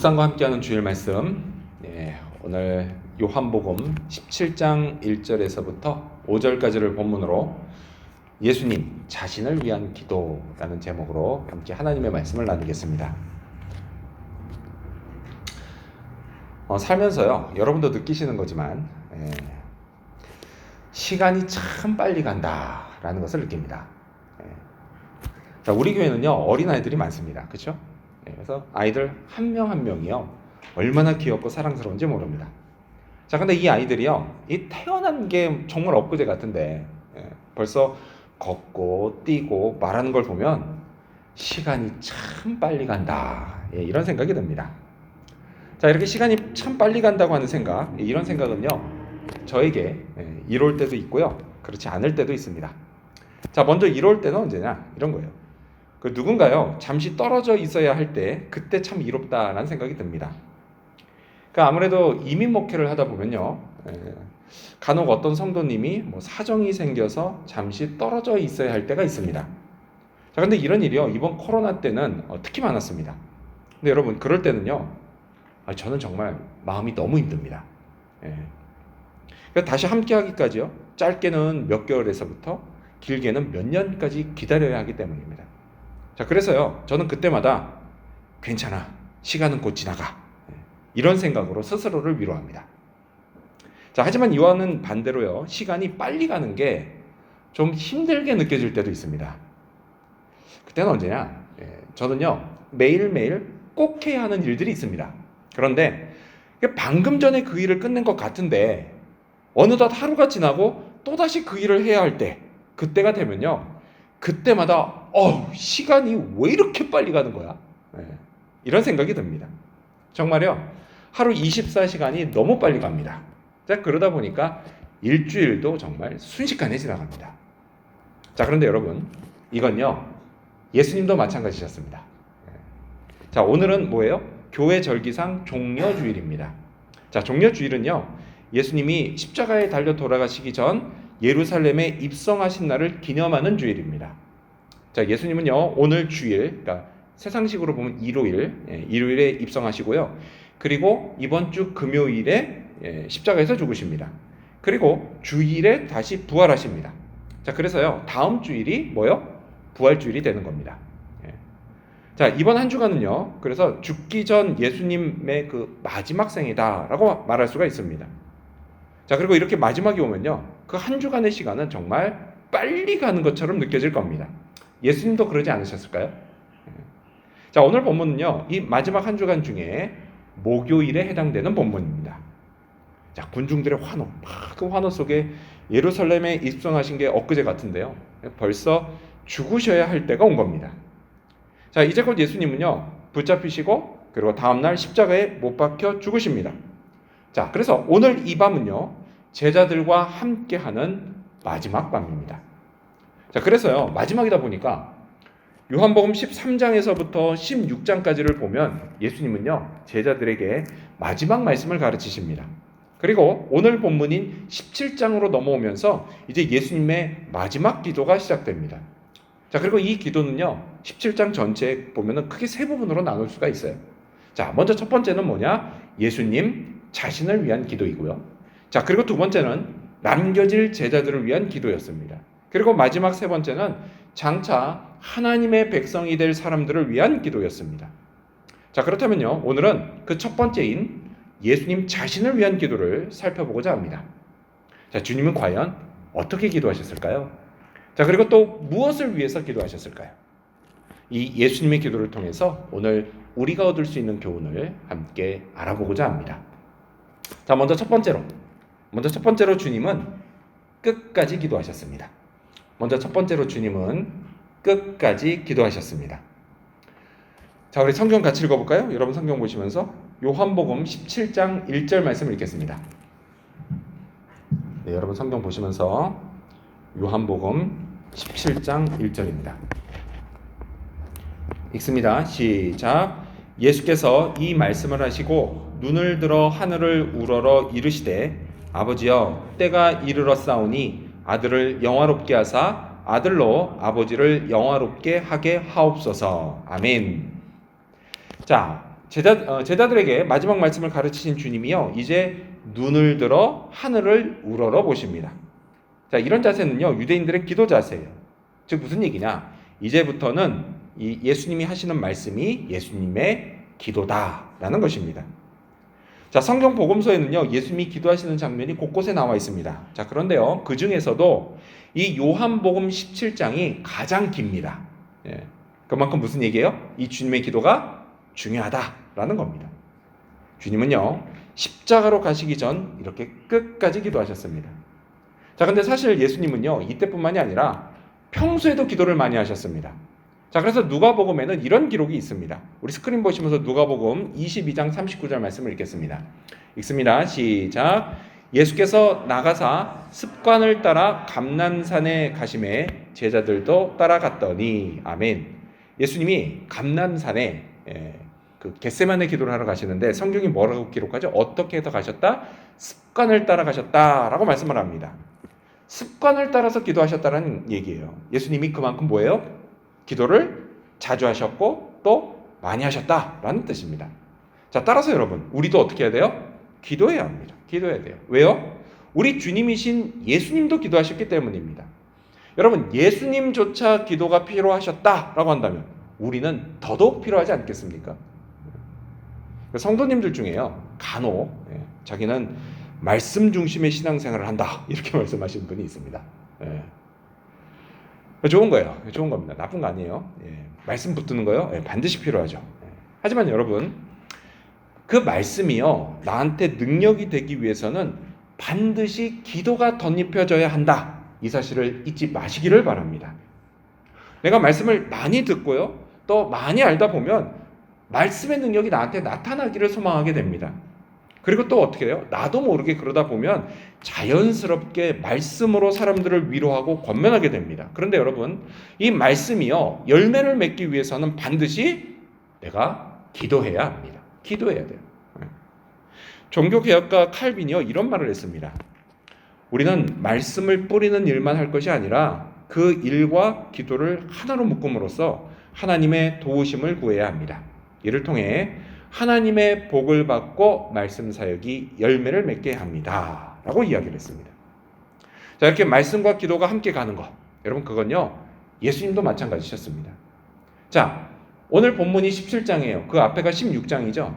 묵상과 함께하는 주일 말씀, 오늘 요한복음 17장 1절에서부터 5절까지를 본문으로 예수님 자신을 위한 기도라는 제목으로 함께 하나님의 말씀을 나누겠습니다. 살면서요, 여러분도 느끼시는 거지만 시간이 참 빨리 간다라는 것을 느낍니다. 자, 우리 교회는요, 어린아이들이 많습니다. 그렇죠? 그래서 아이들 한 명 한 명이요, 얼마나 귀엽고 사랑스러운지 모릅니다. 자, 근데 이 아이들이요, 이 태어난 게 정말 엊그제 같은데 벌써 걷고 뛰고 말하는 걸 보면 시간이 참 빨리 간다, 이런 생각이 듭니다. 자, 이렇게 시간이 참 빨리 간다고 하는 생각, 이런 생각은요, 저에게 이로울 때도 있고요, 그렇지 않을 때도 있습니다. 자, 먼저 이로울 때는 언제냐? 이런 거예요. 누군가요, 잠시 떨어져 있어야 할 때, 그때 참 이롭다라는 생각이 듭니다. 그러니까 아무래도 이민 목회를 하다 보면요, 간혹 어떤 성도님이 사정이 생겨서 잠시 떨어져 있어야 할 때가 있습니다. 자, 근데 이런 일이요, 이번 코로나 때는 특히 많았습니다. 근데 여러분, 그럴 때는요, 저는 정말 마음이 너무 힘듭니다. 그러니까 다시 함께하기까지요, 짧게는 몇 개월에서부터 길게는 몇 년까지 기다려야 하기 때문입니다. 자, 그래서요, 저는 그때마다 괜찮아, 시간은 곧 지나가, 이런 생각으로 스스로를 위로합니다. 자, 하지만 이와는 반대로요, 시간이 빨리 가는 게 좀 힘들게 느껴질 때도 있습니다. 그때는 언제냐? 저는요, 매일매일 꼭 해야 하는 일들이 있습니다. 그런데 방금 전에 그 일을 끝낸 것 같은데 어느덧 하루가 지나고 또다시 그 일을 해야 할 때, 그때가 되면요, 그때마다 시간이 왜 이렇게 빨리 가는 거야? 이런 생각이 듭니다. 정말요, 하루 24시간이 너무 빨리 갑니다. 자, 그러다 보니까 일주일도 정말 순식간에 지나갑니다. 자, 그런데 여러분, 이건요, 예수님도 마찬가지셨습니다. 자, 오늘은 뭐예요? 교회 절기상 종려주일입니다. 자, 종려주일은요, 예수님이 십자가에 달려 돌아가시기 전 예루살렘에 입성하신 날을 기념하는 주일입니다. 자, 예수님은요, 오늘 주일, 그러니까 세상식으로 보면 일요일에 입성하시고요. 그리고 이번 주 금요일에 십자가에서 죽으십니다. 그리고 주일에 다시 부활하십니다. 자, 그래서요, 다음 주일이 뭐요? 부활주일이 되는 겁니다. 자, 이번 한 주간은요, 그래서 죽기 전 예수님의 그 마지막 생이다라고 말할 수가 있습니다. 자, 그리고 이렇게 마지막이 오면요, 그 한 주간의 시간은 정말 빨리 가는 것처럼 느껴질 겁니다. 예수님도 그러지 않으셨을까요? 자, 오늘 본문은요, 이 마지막 한 주간 중에 목요일에 해당되는 본문입니다. 자, 군중들의 환호, 그 환호 속에 예루살렘에 입성하신 게 엊그제 같은데요, 벌써 죽으셔야 할 때가 온 겁니다. 자, 이제 곧 예수님은요, 붙잡히시고 그리고 다음날 십자가에 못 박혀 죽으십니다. 자, 그래서 오늘 이 밤은요, 제자들과 함께하는 마지막 밤입니다. 자, 그래서요, 마지막이다 보니까 요한복음 13장에서부터 16장까지를 보면 예수님은요, 제자들에게 마지막 말씀을 가르치십니다. 그리고 오늘 본문인 17장으로 넘어오면서 이제 예수님의 마지막 기도가 시작됩니다. 자, 그리고 이 기도는요, 17장 전체에 보면은 크게 세 부분으로 나눌 수가 있어요. 자, 먼저 첫 번째는 뭐냐? 예수님 자신을 위한 기도이고요. 자, 그리고 두 번째는 남겨질 제자들을 위한 기도였습니다. 그리고 마지막 세 번째는 장차 하나님의 백성이 될 사람들을 위한 기도였습니다. 자, 그렇다면요, 오늘은 그 첫 번째인 예수님 자신을 위한 기도를 살펴보고자 합니다. 자, 주님은 과연 어떻게 기도하셨을까요? 자, 그리고 또 무엇을 위해서 기도하셨을까요? 이 예수님의 기도를 통해서 오늘 우리가 얻을 수 있는 교훈을 함께 알아보고자 합니다. 자, 먼저 첫 번째로 주님은 끝까지 기도하셨습니다. 자, 우리 성경 같이 읽어볼까요? 여러분 성경 보시면서 요한복음 17장 1절 말씀을 읽겠습니다. 네, 여러분 성경 보시면서 요한복음 17장 1절입니다. 읽습니다. 시작. 예수께서 이 말씀을 하시고 눈을 들어 하늘을 우러러 이르시되 아버지여, 때가 이르렀사오니 아들을 영화롭게 하사 아들로 아버지를 영화롭게 하게 하옵소서. 아멘. 자, 제자들에게 마지막 말씀을 가르치신 주님이요, 이제 눈을 들어 하늘을 우러러 보십니다. 자, 이런 자세는요, 유대인들의 기도 자세예요. 즉 무슨 얘기냐? 이제부터는 이 예수님이 하시는 말씀이 예수님의 기도다라는 것입니다. 자, 성경 복음서에는요, 예수님이 기도하시는 장면이 곳곳에 나와 있습니다. 자, 그런데요, 그 중에서도 이 요한복음 17장이 가장 깁니다. 예. 그만큼 무슨 얘기예요? 이 주님의 기도가 중요하다라는 겁니다. 주님은요, 십자가로 가시기 전 이렇게 끝까지 기도하셨습니다. 자, 근데 사실 예수님은요, 이때뿐만이 아니라 평소에도 기도를 많이 하셨습니다. 자, 그래서 누가복음에는 이런 기록이 있습니다. 우리 스크린 보시면서 누가복음 22장 39절 말씀을 읽겠습니다. 읽습니다. 시작. 예수께서 나가사 습관을 따라 감난산에 가심에 제자들도 따라갔더니. 아멘. 예수님이 감난산에 그 겟세마네 기도를 하러 가시는데 성경이 뭐라고 기록하죠? 어떻게 해서 가셨다? 습관을 따라 가셨다라고 말씀을 합니다. 습관을 따라서 기도하셨다는 얘기예요. 예수님이 그만큼 뭐예요? 기도를 자주 하셨고 또 많이 하셨다라는 뜻입니다. 자, 따라서 여러분, 우리도 어떻게 해야 돼요? 기도해야 합니다. 기도해야 돼요. 왜요? 우리 주님이신 예수님도 기도하셨기 때문입니다. 여러분, 예수님조차 기도가 필요하셨다라고 한다면 우리는 더더욱 필요하지 않겠습니까? 성도님들 중에요, 간혹 자기는 말씀 중심의 신앙생활을 한다 이렇게 말씀하시는 분이 있습니다. 좋은 거예요. 좋은 겁니다. 나쁜 거 아니에요. 말씀 붙드는 거요, 반드시 필요하죠. 하지만 여러분, 그 말씀이요, 나한테 능력이 되기 위해서는 반드시 기도가 덧입혀져야 한다. 이 사실을 잊지 마시기를 바랍니다. 내가 말씀을 많이 듣고요, 또 많이 알다 보면 말씀의 능력이 나한테 나타나기를 소망하게 됩니다. 그리고 또 어떻게 해요? 나도 모르게 그러다 보면 자연스럽게 말씀으로 사람들을 위로하고 권면하게 됩니다. 그런데 여러분, 이 말씀이요, 열매를 맺기 위해서는 반드시 내가 기도해야 합니다. 기도해야 돼요. 종교개혁가 칼빈이요, 이런 말을 했습니다. 우리는 말씀을 뿌리는 일만 할 것이 아니라 그 일과 기도를 하나로 묶음으로써 하나님의 도우심을 구해야 합니다. 이를 통해 하나님의 복을 받고 말씀 사역이 열매를 맺게 합니다. 라고 이야기를 했습니다. 자, 이렇게 말씀과 기도가 함께 가는 것, 여러분, 그건요, 예수님도 마찬가지셨습니다. 자, 오늘 본문이 17장이에요. 그 앞에가 16장이죠.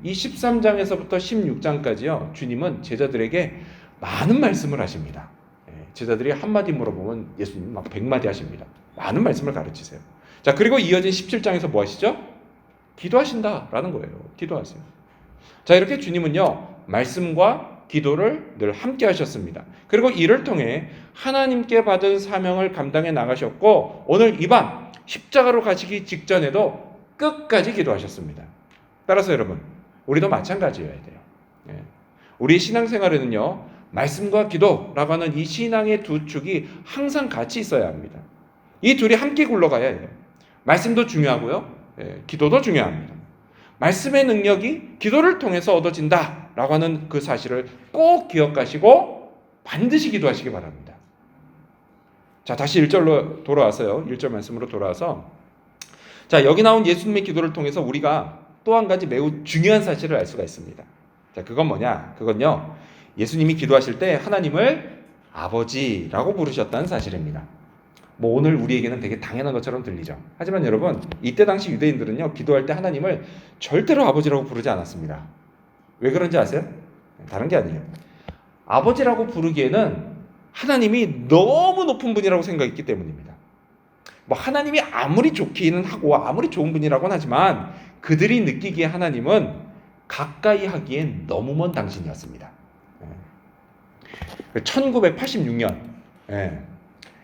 이 13장에서부터 16장까지요, 주님은 제자들에게 많은 말씀을 하십니다. 제자들이 한마디 물어보면 예수님은 막 100마디 하십니다. 많은 말씀을 가르치세요. 자, 그리고 이어진 17장에서 뭐 하시죠? 기도하신다라는 거예요. 기도하세요. 자, 이렇게 주님은요, 말씀과 기도를 늘 함께 하셨습니다. 그리고 이를 통해 하나님께 받은 사명을 감당해 나가셨고, 오늘 이 밤 십자가로 가시기 직전에도 끝까지 기도하셨습니다. 따라서 여러분, 우리도 마찬가지여야 돼요. 우리 신앙생활에는요, 말씀과 기도라고 하는 이 신앙의 두 축이 항상 같이 있어야 합니다. 이 둘이 함께 굴러가야 해요. 말씀도 중요하고요, 기도도 중요합니다. 말씀의 능력이 기도를 통해서 얻어진다라고 하는 그 사실을 꼭 기억하시고 반드시 기도하시기 바랍니다. 자, 다시 1절로 돌아와서요. 1절 말씀으로 돌아와서, 자, 여기 나온 예수님의 기도를 통해서 우리가 또 한 가지 매우 중요한 사실을 알 수가 있습니다. 자, 그건 뭐냐? 그건요, 예수님이 기도하실 때 하나님을 아버지라고 부르셨다는 사실입니다. 뭐 오늘 우리에게는 되게 당연한 것처럼 들리죠. 하지만 여러분, 이때 당시 유대인들은요, 기도할 때 하나님을 절대로 아버지라고 부르지 않았습니다. 왜 그런지 아세요? 다른 게 아니에요. 아버지라고 부르기에는 하나님이 너무 높은 분이라고 생각했기 때문입니다. 뭐 하나님이 아무리 좋기는 하고 아무리 좋은 분이라고는 하지만 그들이 느끼기에 하나님은 가까이 하기엔 너무 먼 당신이었습니다. 1986년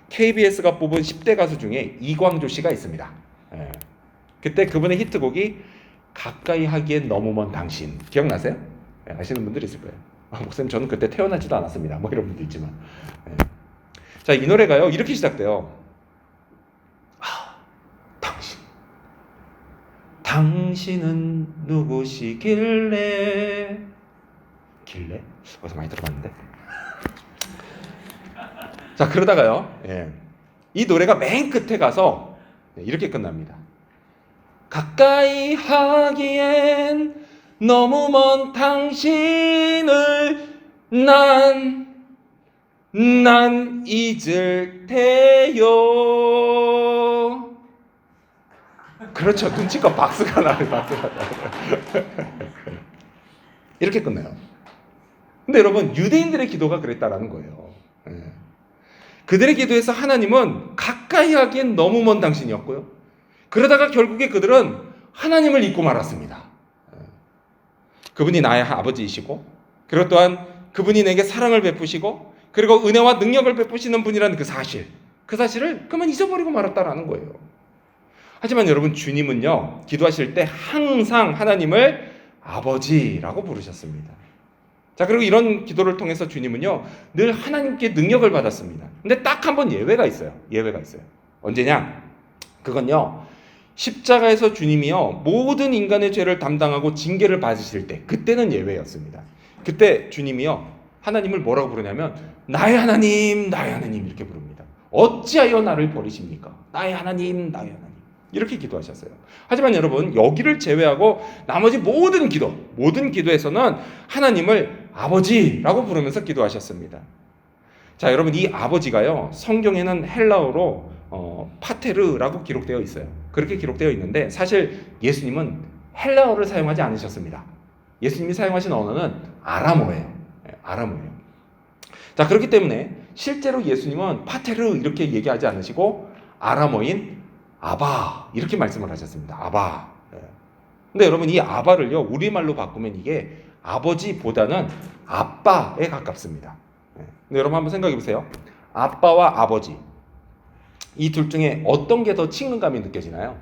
KBS가 뽑은 10대 가수 중에 이광조 씨가 있습니다. 그때 그분의 히트곡이 가까이 하기엔 너무 먼 당신, 기억나세요? 아시는 분들 있을 거예요. 목사님, 저는 그때 태어나지도 않았습니다. 뭐 이런 분도 있지만. 자, 이 노래가요, 이렇게 시작돼요. 당신은 누구시길래? 길래? 어디서 많이 들어봤는데. 자, 그러다가요, 이 노래가 맨 끝에 가서 이렇게 끝납니다. 가까이 하기엔 너무 먼 당신을 난 잊을 테요. 그렇죠. 눈치껏 박수가 나요. 이렇게 끝나요. 근데 여러분, 유대인들의 기도가 그랬다라는 거예요. 그들의 기도에서 하나님은 가까이 하기엔 너무 먼 당신이었고요. 그러다가 결국에 그들은 하나님을 잊고 말았습니다. 그분이 나의 아버지이시고, 그리고 또한 그분이 내게 사랑을 베푸시고, 그리고 은혜와 능력을 베푸시는 분이라는 그 사실을 그만 잊어버리고 말았다라는 거예요. 하지만 여러분, 주님은요, 기도하실 때 항상 하나님을 아버지라고 부르셨습니다. 자, 그리고 이런 기도를 통해서 주님은요, 늘 하나님께 능력을 받았습니다. 근데 딱 한 번 예외가 있어요. 언제냐? 그건요, 십자가에서 주님이요, 모든 인간의 죄를 담당하고 징계를 받으실 때, 그때는 예외였습니다. 그때 주님이요, 하나님을 뭐라고 부르냐면 나의 하나님 이렇게 부릅니다. 어찌하여 나를 버리십니까? 나의 하나님 이렇게 기도하셨어요. 하지만 여러분, 여기를 제외하고 나머지 모든 기도에서는 하나님을 아버지라고 부르면서 기도하셨습니다. 자, 여러분, 이 아버지가요, 성경에는 헬라어로 파테르라고 기록되어 있어요. 그렇게 기록되어 있는데 사실 예수님은 헬라어를 사용하지 않으셨습니다. 예수님이 사용하신 언어는 아람어예요. 자, 그렇기 때문에 실제로 예수님은 파테르 이렇게 얘기하지 않으시고 아람어인 아바 이렇게 말씀을 하셨습니다. 아바. 근데 여러분, 이 아바를요, 우리말로 바꾸면 이게 아버지보다는 아빠에 가깝습니다. 근데 여러분 한번 생각해 보세요. 아빠와 아버지, 이 둘 중에 어떤 게 더 친근감이 느껴지나요?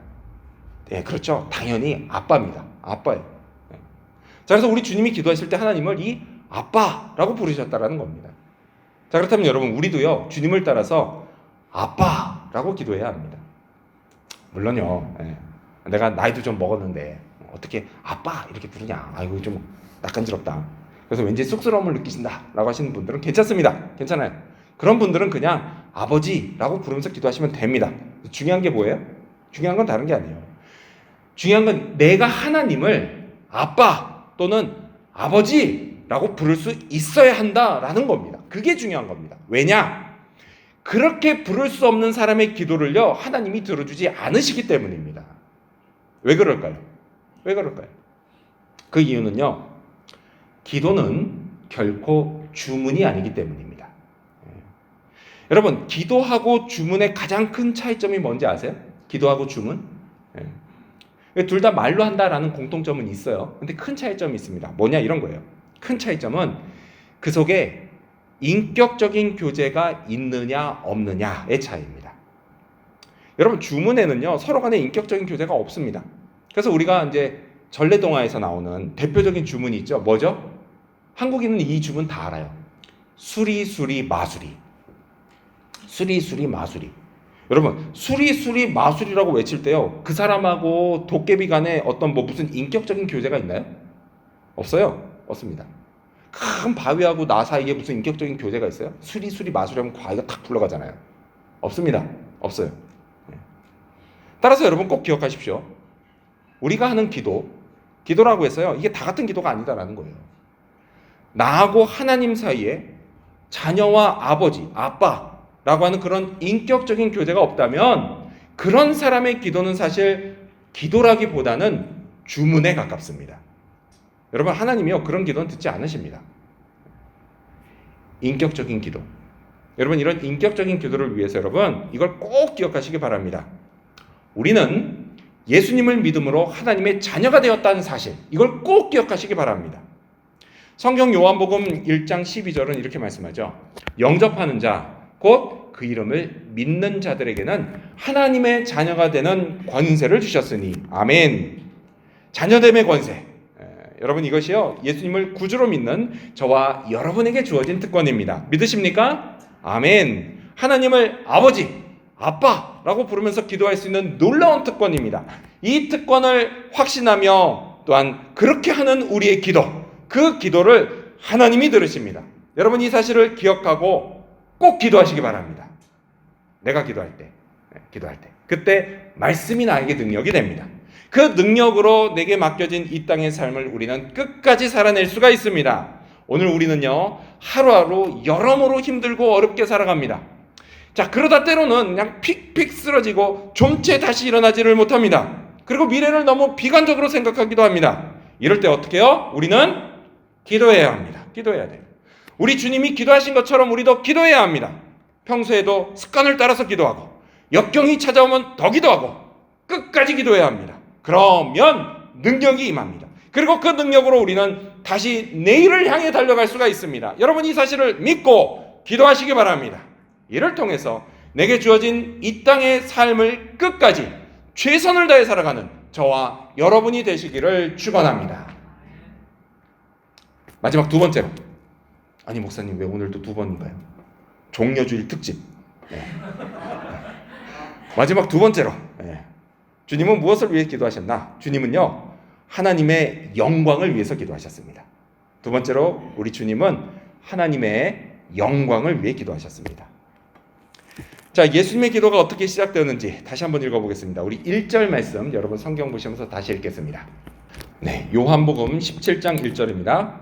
네, 그렇죠. 당연히 아빠입니다. 아빠예요. 자, 그래서 우리 주님이 기도하실 때 하나님을 이 아빠라고 부르셨다라는 겁니다. 자, 그렇다면 여러분, 우리도요, 주님을 따라서 아빠라고 기도해야 합니다. 물론요, 내가 나이도 좀 먹었는데 어떻게 아빠 이렇게 부르냐, 아이고 좀 낯간지럽다, 그래서 왠지 쑥스러움을 느끼신다라고 하시는 분들은 괜찮아요. 그런 분들은 그냥 아버지라고 부르면서 기도하시면 됩니다. 중요한 게 뭐예요? 중요한 건 다른 게 아니에요. 중요한 건 내가 하나님을 아빠 또는 아버지라고 부를 수 있어야 한다라는 겁니다. 그게 중요한 겁니다. 왜냐? 그렇게 부를 수 없는 사람의 기도를요, 하나님이 들어주지 않으시기 때문입니다. 왜 그럴까요? 그 이유는요, 기도는 결코 주문이 아니기 때문입니다. 여러분, 기도하고 주문의 가장 큰 차이점이 뭔지 아세요? 기도하고 주문? 둘 다 말로 한다라는 공통점은 있어요. 근데 큰 차이점이 있습니다. 뭐냐, 이런 거예요. 큰 차이점은 그 속에 인격적인 교제가 있느냐 없느냐의 차이입니다. 여러분, 주문에는요, 서로 간에 인격적인 교제가 없습니다. 그래서 우리가 이제 전래동화에서 나오는 대표적인 주문이 있죠. 뭐죠? 한국인은 이 주문 다 알아요. 수리수리 마수리. 여러분, 수리수리 마수리라고 외칠 때요, 그 사람하고 도깨비 간에 어떤 무슨 인격적인 교제가 있나요? 없습니다. 큰 바위하고 나 사이에 무슨 인격적인 교제가 있어요? 수리수리 마수리하면 바위가 탁 굴러가잖아요. 없어요. 따라서 여러분 꼭 기억하십시오. 우리가 하는 기도라고 해서요, 이게 다 같은 기도가 아니다라는 거예요. 나하고 하나님 사이에 자녀와 아버지, 아빠라고 하는 그런 인격적인 교제가 없다면 그런 사람의 기도는 사실 기도라기보다는 주문에 가깝습니다. 여러분, 하나님이요, 그런 기도는 듣지 않으십니다. 인격적인 기도. 여러분, 이런 인격적인 기도를 위해서 여러분, 이걸 꼭 기억하시기 바랍니다. 우리는 예수님을 믿음으로 하나님의 자녀가 되었다는 사실, 이걸 꼭 기억하시기 바랍니다. 성경 요한복음 1장 12절은 이렇게 말씀하죠. 영접하는 자, 곧 그 이름을 믿는 자들에게는 하나님의 자녀가 되는 권세를 주셨으니. 아멘. 자녀됨의 권세. 여러분, 이것이요, 예수님을 구주로 믿는 저와 여러분에게 주어진 특권입니다. 믿으십니까? 아멘. 하나님을 아버지, 아빠라고 부르면서 기도할 수 있는 놀라운 특권입니다. 이 특권을 확신하며 또한 그렇게 하는 우리의 기도, 그 기도를 하나님이 들으십니다. 여러분, 이 사실을 기억하고 꼭 기도하시기 바랍니다. 내가 기도할 때 그때 말씀이 나에게 능력이 됩니다. 그 능력으로 내게 맡겨진 이 땅의 삶을 우리는 끝까지 살아낼 수가 있습니다. 오늘 우리는요, 하루하루 여러모로 힘들고 어렵게 살아갑니다. 자, 그러다 때로는 그냥 픽픽 쓰러지고 좀채 다시 일어나지를 못합니다. 그리고 미래를 너무 비관적으로 생각하기도 합니다. 이럴 때 어떻게 해요? 우리는 기도해야 합니다. 기도해야 돼요. 우리 주님이 기도하신 것처럼 우리도 기도해야 합니다. 평소에도 습관을 따라서 기도하고, 역경이 찾아오면 더 기도하고, 끝까지 기도해야 합니다. 그러면 능력이 임합니다. 그리고 그 능력으로 우리는 다시 내일을 향해 달려갈 수가 있습니다. 여러분, 이 사실을 믿고 기도하시기 바랍니다. 이를 통해서 내게 주어진 이 땅의 삶을 끝까지 최선을 다해 살아가는 저와 여러분이 되시기를 축원합니다. 마지막 두 번째로, 아니 목사님 왜 오늘도 두 번인가요? 종려주일 특집. 네. 마지막 두 번째로, 주님은 무엇을 위해 기도하셨나? 주님은요, 하나님의 영광을 위해서 기도하셨습니다. 두 번째로 우리 주님은 하나님의 영광을 위해 기도하셨습니다. 자, 예수님의 기도가 어떻게 시작되었는지 다시 한번 읽어보겠습니다. 우리 1절 말씀 여러분 성경 보시면서 다시 읽겠습니다. 네, 요한복음 17장 1절입니다.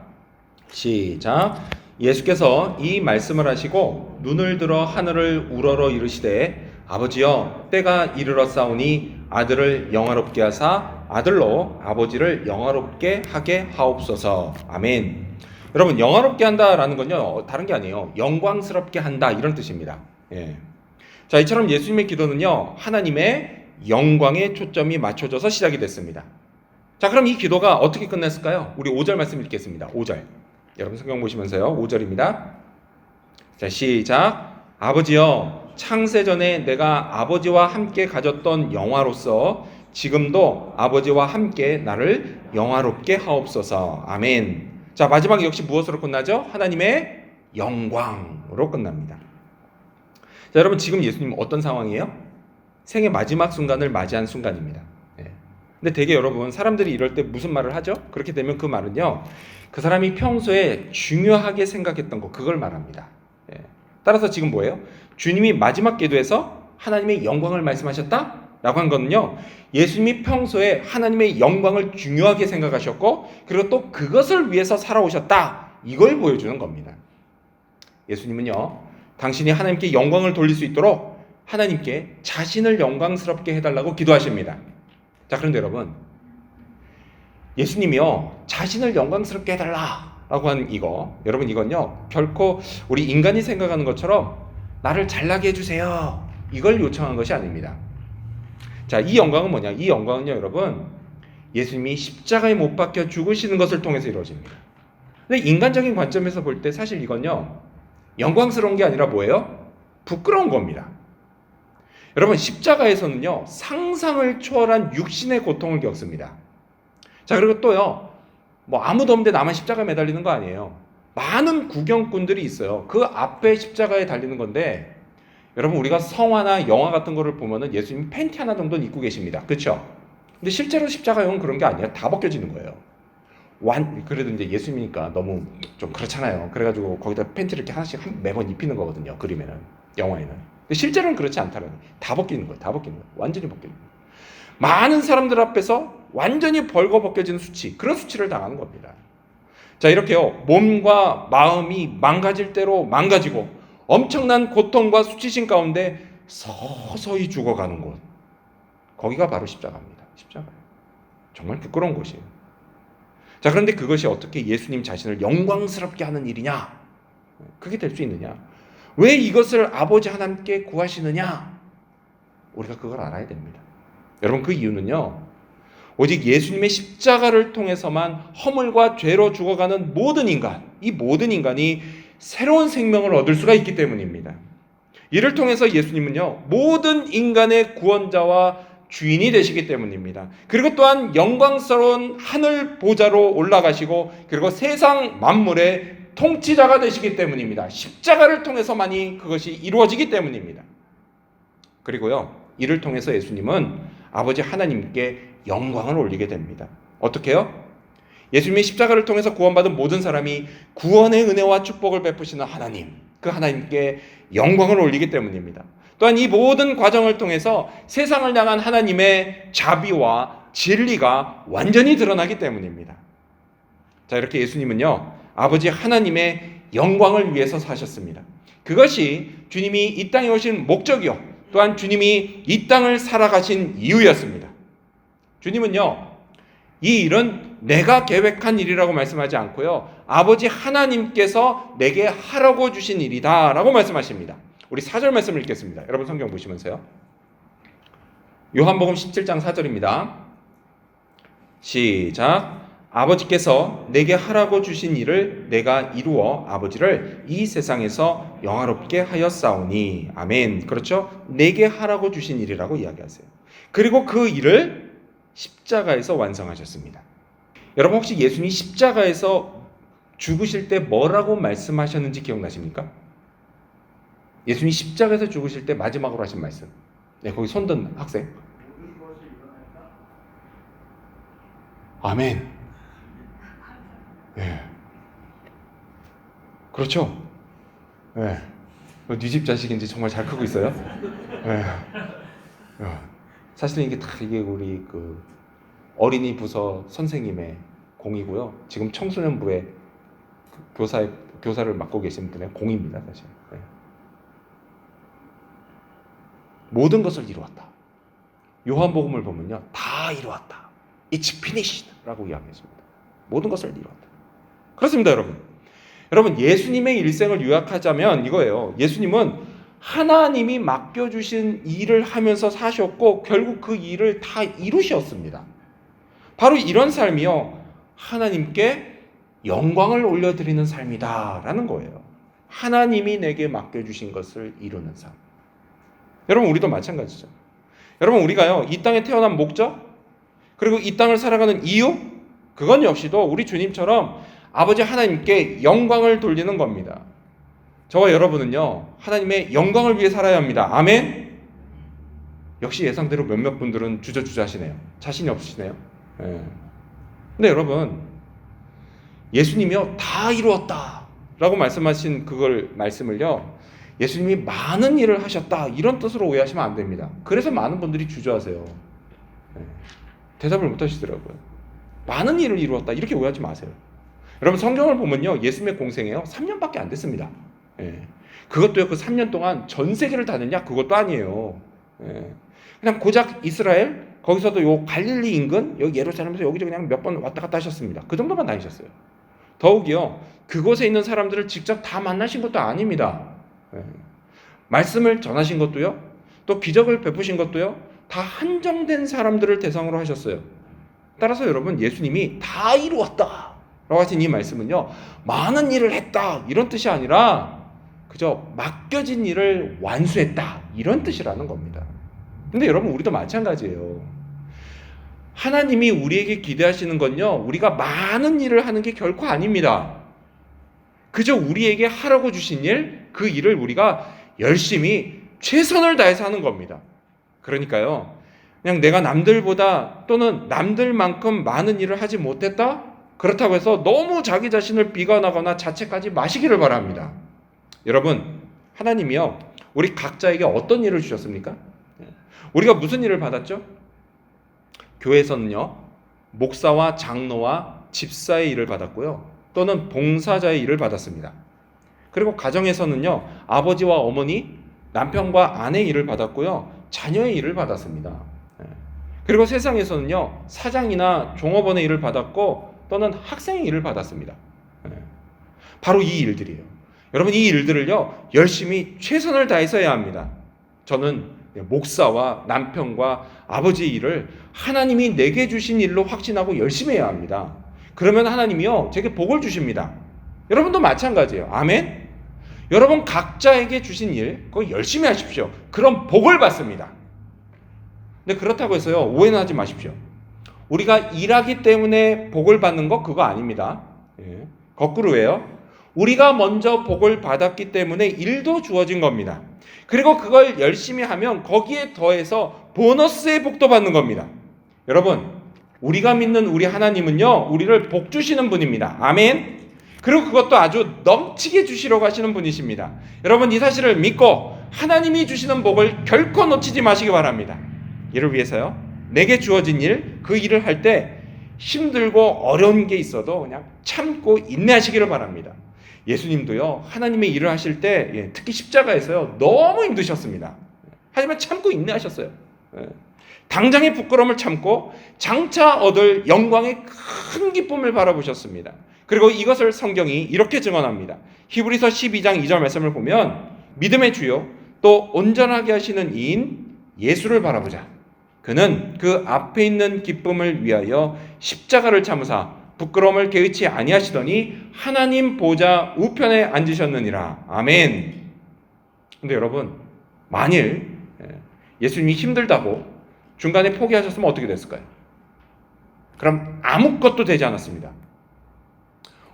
시작. 예수께서 이 말씀을 하시고 눈을 들어 하늘을 우러러 이르시되 아버지여, 때가 이르렀사오니 아들을 영화롭게 하사 아들로 아버지를 영화롭게 하게 하옵소서. 아멘. 여러분, 영화롭게 한다라는 건요, 다른 게 아니에요. 영광스럽게 한다, 이런 뜻입니다. 예. 자, 이처럼 예수님의 기도는요, 하나님의 영광에 초점이 맞춰져서 시작이 됐습니다. 자, 그럼 이 기도가 어떻게 끝났을까요? 우리 5절 말씀 읽겠습니다. 5절. 여러분 성경 보시면서요. 5절입니다. 자, 시작. 아버지여, 창세전에 내가 아버지와 함께 가졌던 영화로서 지금도 아버지와 함께 나를 영화롭게 하옵소서. 아멘. 자, 마지막 역시 무엇으로 끝나죠? 하나님의 영광으로 끝납니다. 자, 여러분, 지금 예수님은 어떤 상황이에요? 생의 마지막 순간을 맞이한 순간입니다. 근데 되게 여러분, 사람들이 이럴 때 무슨 말을 하죠? 그렇게 되면 그 말은요, 그 사람이 평소에 중요하게 생각했던 거, 그걸 말합니다. 따라서 지금 뭐예요? 주님이 마지막 기도에서 하나님의 영광을 말씀하셨다? 라고 한 거는요, 예수님이 평소에 하나님의 영광을 중요하게 생각하셨고, 그리고 또 그것을 위해서 살아오셨다, 이걸 보여주는 겁니다. 예수님은요, 당신이 하나님께 영광을 돌릴 수 있도록 하나님께 자신을 영광스럽게 해달라고 기도하십니다. 자, 그런데 여러분, 예수님이요, 자신을 영광스럽게 해달라라고 한 이거, 여러분, 이건요, 결코 우리 인간이 생각하는 것처럼 나를 잘나게 해주세요, 이걸 요청한 것이 아닙니다. 자, 이 영광은 뭐냐? 이 영광은요, 여러분, 예수님이 십자가에 못 박혀 죽으시는 것을 통해서 이루어집니다. 근데 인간적인 관점에서 볼 때 사실 이건요, 영광스러운 게 아니라 뭐예요? 부끄러운 겁니다. 여러분, 십자가에서는요, 상상을 초월한 육신의 고통을 겪습니다. 자, 그리고 또요, 뭐 아무도 없는데 나만 십자가에 매달리는 거 아니에요. 많은 구경꾼들이 있어요. 그 앞에 십자가에 달리는 건데, 여러분, 우리가 성화나 영화 같은 거를 보면은 예수님 팬티 하나 정도는 입고 계십니다. 그렇죠? 근데 실제로 십자가용은 그런 게 아니라 다 벗겨지는 거예요. 그래도 이제 예수님이니까 너무 좀 그렇잖아요. 그래가지고 거기다 팬티를 이렇게 하나씩 매번 입히는 거거든요. 그림에는, 영화에는. 근데 실제로는 그렇지 않다는 거예요. 다 벗기는 거예요. 다 벗기는 거예요. 완전히 벗기는 거예요. 많은 사람들 앞에서 완전히 벌거벗겨지는 수치, 그런 수치를 당하는 겁니다. 자, 이렇게요, 몸과 마음이 망가질 대로 망가지고 엄청난 고통과 수치심 가운데 서서히 죽어가는 곳, 거기가 바로 십자가입니다. 십자가예요. 정말 부끄러운 곳이에요. 자, 그런데 그것이 어떻게 예수님 자신을 영광스럽게 하는 일이냐? 그게 될 수 있느냐? 왜 이것을 아버지 하나님께 구하시느냐? 우리가 그걸 알아야 됩니다. 여러분, 그 이유는요, 오직 예수님의 십자가를 통해서만 허물과 죄로 죽어가는 모든 인간, 이 모든 인간이 새로운 생명을 얻을 수가 있기 때문입니다. 이를 통해서 예수님은요, 모든 인간의 구원자와 주인이 되시기 때문입니다. 그리고 또한 영광스러운 하늘 보좌로 올라가시고, 그리고 세상 만물의 통치자가 되시기 때문입니다. 십자가를 통해서만이 그것이 이루어지기 때문입니다. 그리고요, 이를 통해서 예수님은 아버지 하나님께 영광을 올리게 됩니다. 어떻게요? 예수님의 십자가를 통해서 구원받은 모든 사람이 구원의 은혜와 축복을 베푸시는 하나님, 그 하나님께 영광을 올리기 때문입니다. 또한 이 모든 과정을 통해서 세상을 향한 하나님의 자비와 진리가 완전히 드러나기 때문입니다. 자, 이렇게 예수님은요, 아버지 하나님의 영광을 위해서 사셨습니다. 그것이 주님이 이 땅에 오신 목적이요, 또한 주님이 이 땅을 살아가신 이유였습니다. 주님은요, 이 일은 내가 계획한 일이라고 말씀하지 않고요, 아버지 하나님께서 내게 하라고 주신 일이다 라고 말씀하십니다. 우리 4절 말씀을 읽겠습니다. 여러분 성경 보시면서요. 요한복음 17장 4절입니다. 시작. 아버지께서 내게 하라고 주신 일을 내가 이루어 아버지를 이 세상에서 영화롭게 하였사오니. 아멘. 그렇죠? 내게 하라고 주신 일이라고 이야기하세요. 그리고 그 일을 십자가에서 완성하셨습니다. 여러분 혹시 예수님이 십자가에서 죽으실 때 뭐라고 말씀하셨는지 기억나십니까? 예수님이 십자가에서 죽으실 때 마지막으로 하신 말씀. 네, 거기 손든 학생. 아멘. 네. 그렇죠? 네. 네 집 자식인지 정말 잘 크고 있어요. 네. 사실 이게 다 이게 우리 그 어린이 부서 선생님의 공이고요. 지금 청소년부의 교사를 맡고 계신 분의 공입니다, 사실. 네. 모든 것을 이루었다. 요한복음을 보면요, 다 이루었다. It's finished라고 이야기했습니다. 모든 것을 이루었다. 그렇습니다, 여러분. 여러분, 예수님의 일생을 요약하자면 이거예요. 예수님은 하나님이 맡겨주신 일을 하면서 사셨고 결국 그 일을 다 이루셨습니다. 바로 이런 삶이요, 하나님께 영광을 올려드리는 삶이다 라는 거예요. 하나님이 내게 맡겨주신 것을 이루는 삶. 여러분, 우리도 마찬가지죠. 여러분, 우리가요, 이 땅에 태어난 목적, 그리고 이 땅을 살아가는 이유, 그건 역시도 우리 주님처럼 아버지 하나님께 영광을 돌리는 겁니다. 저와 여러분은요, 하나님의 영광을 위해 살아야 합니다. 아멘? 역시 예상대로 몇몇 분들은 주저주저 하시네요. 자신이 없으시네요. 네. 근데 여러분, 예수님이요, 다 이루었다 라고 말씀하신 말씀을요, 예수님이 많은 일을 하셨다 이런 뜻으로 오해하시면 안 됩니다. 그래서 많은 분들이 주저하세요. 네. 대답을 못 하시더라고요. 많은 일을 이루었다 이렇게 오해하지 마세요. 여러분, 성경을 보면요, 예수님의 공생애요 3년밖에 안 됐습니다. 예. 그것도요, 그 3년 동안 전 세계를 다녔냐? 그것도 아니에요. 예. 그냥 고작 이스라엘, 거기서도 요 갈릴리 인근, 여기 예루살렘에서 여기저기 그냥 몇 번 왔다 갔다 하셨습니다. 그 정도만 다니셨어요. 더욱이요, 그곳에 있는 사람들을 직접 다 만나신 것도 아닙니다. 예. 말씀을 전하신 것도요, 또 기적을 베푸신 것도요, 다 한정된 사람들을 대상으로 하셨어요. 따라서 여러분, 예수님이 다 이루었다 라고 하신 이 말씀은요, 많은 일을 했다 이런 뜻이 아니라 그저 맡겨진 일을 완수했다 이런 뜻이라는 겁니다. 근데 여러분, 우리도 마찬가지예요. 하나님이 우리에게 기대하시는 건요, 우리가 많은 일을 하는 게 결코 아닙니다. 그저 우리에게 하라고 주신 일, 그 일을 우리가 열심히 최선을 다해서 하는 겁니다. 그러니까요, 그냥 내가 남들보다 또는 남들만큼 많은 일을 하지 못했다? 그렇다고 해서 너무 자기 자신을 비관하거나 자책하지 마시기를 바랍니다. 여러분, 하나님이요, 우리 각자에게 어떤 일을 주셨습니까? 우리가 무슨 일을 받았죠? 교회에서는요, 목사와 장로와 집사의 일을 받았고요, 또는 봉사자의 일을 받았습니다. 그리고 가정에서는요, 아버지와 어머니, 남편과 아내의 일을 받았고요, 자녀의 일을 받았습니다. 그리고 세상에서는요, 사장이나 종업원의 일을 받았고 또는 학생의 일을 받았습니다. 바로 이 일들이에요. 여러분, 이 일들을요, 열심히 최선을 다해서 해야 합니다. 저는 목사와 남편과 아버지의 일을 하나님이 내게 주신 일로 확신하고 열심히 해야 합니다. 그러면 하나님이요, 제게 복을 주십니다. 여러분도 마찬가지예요. 아멘? 여러분 각자에게 주신 일, 그거 열심히 하십시오. 그럼 복을 받습니다. 근데 그렇다고 해서요, 오해는 하지 마십시오. 우리가 일하기 때문에 복을 받는 거 그거 아닙니다. 예. 거꾸로예요. 우리가 먼저 복을 받았기 때문에 일도 주어진 겁니다. 그리고 그걸 열심히 하면 거기에 더해서 보너스의 복도 받는 겁니다. 여러분, 우리가 믿는 우리 하나님은요, 우리를 복 주시는 분입니다. 아멘. 그리고 그것도 아주 넘치게 주시려고 하시는 분이십니다. 여러분, 이 사실을 믿고 하나님이 주시는 복을 결코 놓치지 마시기 바랍니다. 이를 위해서요, 내게 주어진 일, 그 일을 할 때 힘들고 어려운 게 있어도 그냥 참고 인내하시기를 바랍니다. 예수님도요, 하나님의 일을 하실 때 특히 십자가에서요 너무 힘드셨습니다. 하지만 참고 인내하셨어요. 당장의 부끄러움을 참고 장차 얻을 영광의 큰 기쁨을 바라보셨습니다. 그리고 이것을 성경이 이렇게 증언합니다. 히브리서 12장 2절 말씀을 보면 믿음의 주요 또 온전하게 하시는 이인 예수를 바라보자. 그는 그 앞에 있는 기쁨을 위하여 십자가를 참으사 부끄러움을 개의치 아니하시더니 하나님 보좌 우편에 앉으셨느니라. 아멘. 근데 여러분, 만일 예수님이 힘들다고 중간에 포기하셨으면 어떻게 됐을까요? 그럼 아무것도 되지 않았습니다.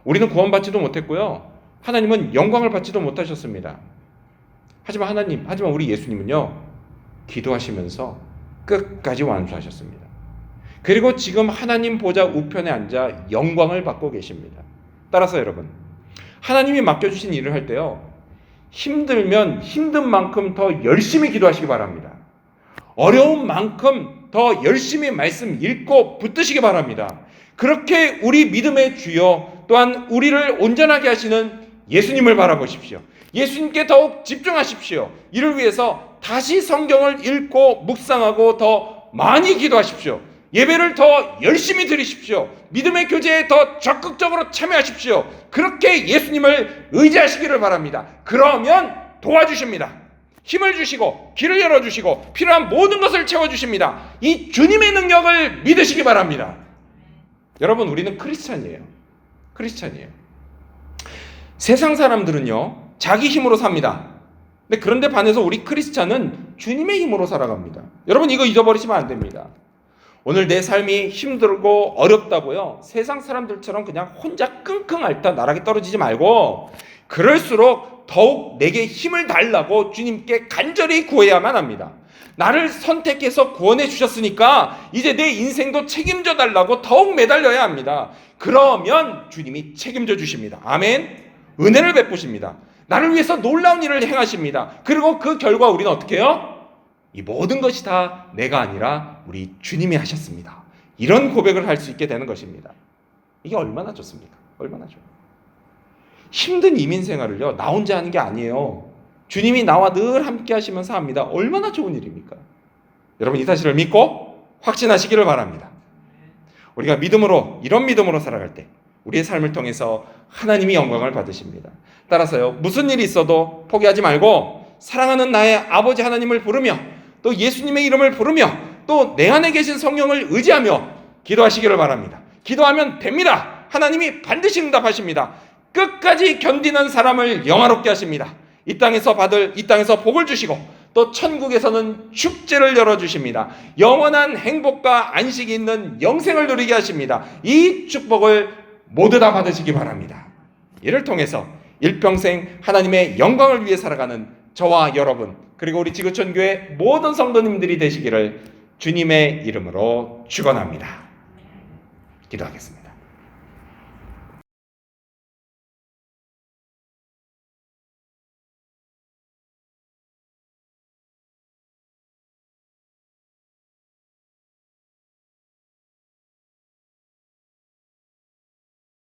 우리는 구원받지도 못했고요, 하나님은 영광을 받지도 못하셨습니다. 하지만 우리 예수님은요, 기도하시면서 끝까지 완수하셨습니다. 그리고 지금 하나님 보좌 우편에 앉아 영광을 받고 계십니다. 따라서 여러분, 하나님이 맡겨주신 일을 할 때요, 힘들면 힘든 만큼 더 열심히 기도하시기 바랍니다. 어려운 만큼 더 열심히 말씀 읽고 붙드시기 바랍니다. 그렇게 우리 믿음의 주여 또한 우리를 온전하게 하시는 예수님을 바라보십시오. 예수님께 더욱 집중하십시오. 이를 위해서 다시 성경을 읽고 묵상하고 더 많이 기도하십시오. 예배를 더 열심히 드리십시오. 믿음의 교제에 더 적극적으로 참여하십시오. 그렇게 예수님을 의지하시기를 바랍니다. 그러면 도와주십니다. 힘을 주시고 길을 열어주시고 필요한 모든 것을 채워주십니다. 이 주님의 능력을 믿으시기 바랍니다. 여러분, 우리는 크리스찬이에요. 세상 사람들은요, 자기 힘으로 삽니다. 그런데 반해서 우리 크리스찬은 주님의 힘으로 살아갑니다. 여러분, 이거 잊어버리시면 안 됩니다. 오늘 내 삶이 힘들고 어렵다고요, 세상 사람들처럼 그냥 혼자 끙끙 앓다 나락에 떨어지지 말고, 그럴수록 더욱 내게 힘을 달라고 주님께 간절히 구해야만 합니다. 나를 선택해서 구원해 주셨으니까 이제 내 인생도 책임져 달라고 더욱 매달려야 합니다. 그러면 주님이 책임져 주십니다. 아멘. 은혜를 베푸십니다. 나를 위해서 놀라운 일을 행하십니다. 그리고 그 결과 우리는 어떻게 해요? 이 모든 것이 다 내가 아니라 우리 주님이 하셨습니다. 이런 고백을 할 수 있게 되는 것입니다. 이게 얼마나 좋습니까? 얼마나 좋아요. 힘든 이민 생활을요, 나 혼자 하는 게 아니에요. 주님이 나와 늘 함께 하시면서 합니다. 얼마나 좋은 일입니까? 여러분, 이 사실을 믿고 확신하시기를 바랍니다. 우리가 이런 믿음으로 살아갈 때 우리의 삶을 통해서 하나님이 영광을 받으십니다. 따라서요, 무슨 일이 있어도 포기하지 말고 사랑하는 나의 아버지 하나님을 부르며 또 예수님의 이름을 부르며 또 내 안에 계신 성령을 의지하며 기도하시기를 바랍니다. 기도하면 됩니다. 하나님이 반드시 응답하십니다. 끝까지 견디는 사람을 영화롭게 하십니다. 이 땅에서 복을 주시고 또 천국에서는 축제를 열어주십니다. 영원한 행복과 안식이 있는 영생을 누리게 하십니다. 이 축복을 모두 다 받으시기 바랍니다. 이를 통해서 일평생 하나님의 영광을 위해 살아가는 저와 여러분, 그리고 우리 지구촌교회 모든 성도님들이 되시기를 주님의 이름으로 축원합니다. 기도하겠습니다.